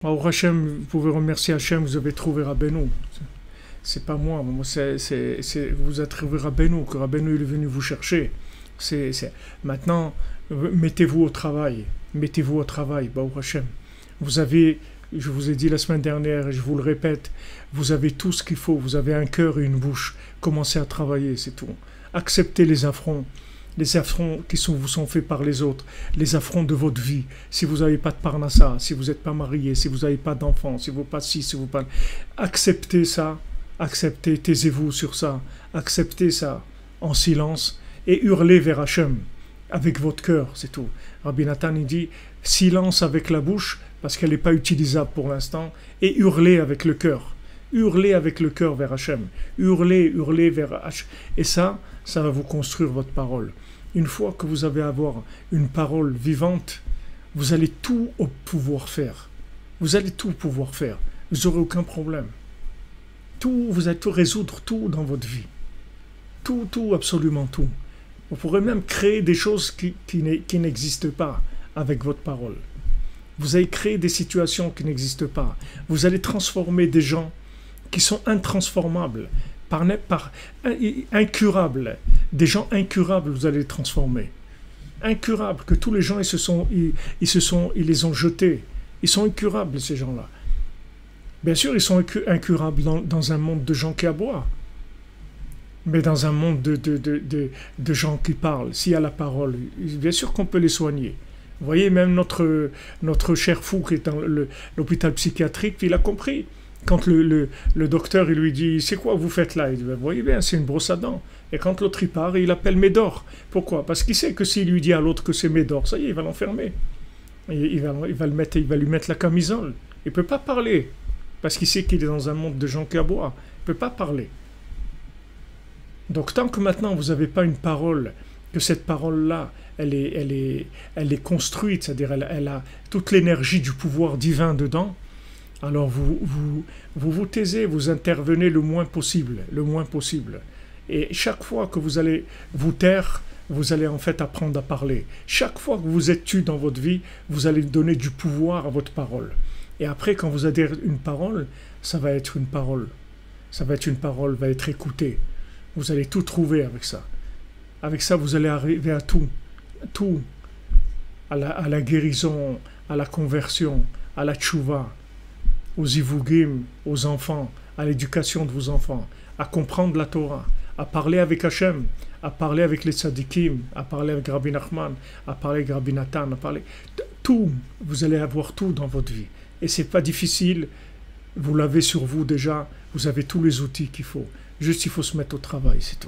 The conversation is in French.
Baruch Hashem, vous pouvez remercier Hashem, vous avez trouvé Rabbeinu. C'est pas moi, vous avez trouvé Rabbeinu, que Rabbeinu est venu vous chercher. Maintenant, mettez-vous au travail. Mettez-vous au travail, Baruch Hashem. Vous avez, je vous ai dit la semaine dernière, et je vous le répète, vous avez tout ce qu'il faut. Vous avez un cœur et une bouche. Commencez à travailler, c'est tout. Acceptez les affronts qui vous sont faits par les autres, les affronts de votre vie. Si vous n'avez pas de parnassa, si vous n'êtes pas marié, si vous n'avez pas d'enfants, si vous n'avez pas ci, si vous pas... Acceptez ça, acceptez, taisez-vous sur ça, acceptez ça en silence et hurlez vers Hachem avec votre cœur, c'est tout. Rabbi Nathan il dit silence avec la bouche parce qu'elle n'est pas utilisable pour l'instant et hurlez avec le cœur. Hurlez avec le cœur vers Hachem. Hurlez vers Hachem. Et ça va vous construire votre parole. Une fois que vous allez avoir une parole vivante, vous allez tout pouvoir faire. Vous allez tout pouvoir faire. Vous n'aurez aucun problème. Vous allez tout résoudre, tout dans votre vie. Tout, absolument tout. Vous pourrez même créer des choses qui n'existent pas avec votre parole. Vous allez créer des situations qui n'existent pas. Vous allez transformer des gens qui sont intransformables, incurables. Des gens incurables, vous allez les transformer. Incurables, que tous les gens ils les ont jetés. Ils sont incurables, ces gens-là. Bien sûr, ils sont incurables dans un monde de gens qui aboient. Mais dans un monde de gens qui parlent, s'il y a la parole, bien sûr qu'on peut les soigner. Vous voyez, même notre cher fou qui est dans l'hôpital psychiatrique, il a compris. Quand le docteur il lui dit « C'est quoi vous faites là ?» Il dit « Vous voyez bien, c'est une brosse à dents. » Et quand l'autre il part, il appelle Médor. Pourquoi? Parce qu'il sait que s'il lui dit à l'autre que c'est Médor, ça y est, il va l'enfermer. Il va lui mettre la camisole. Il ne peut pas parler. Parce qu'il sait qu'il est dans un monde de gens qui aboient. Il ne peut pas parler. Donc tant que maintenant vous n'avez pas une parole, que cette parole-là, elle est construite, c'est-à-dire elle a toute l'énergie du pouvoir divin dedans, alors vous taisez, vous intervenez le moins possible. Et chaque fois que vous allez vous taire, vous allez en fait apprendre à parler. Chaque fois que vous êtes tu dans votre vie, vous allez donner du pouvoir à votre parole. Et après, quand vous avez une parole, ça va être une parole. Va être écoutée. Vous allez tout trouver avec ça. Avec ça, vous allez arriver à tout. À la guérison, à la conversion, à la tchouva, aux ivugim, aux enfants, à l'éducation de vos enfants, à comprendre la Torah, à parler avec Hachem, à parler avec les tzadikim, à parler avec Rabbi Nachman, à parler avec Rabbi Nathan, à parler... Tout, vous allez avoir tout dans votre vie. Et c'est pas difficile, vous l'avez sur vous déjà, vous avez tous les outils qu'il faut. Juste il faut se mettre au travail, c'est tout.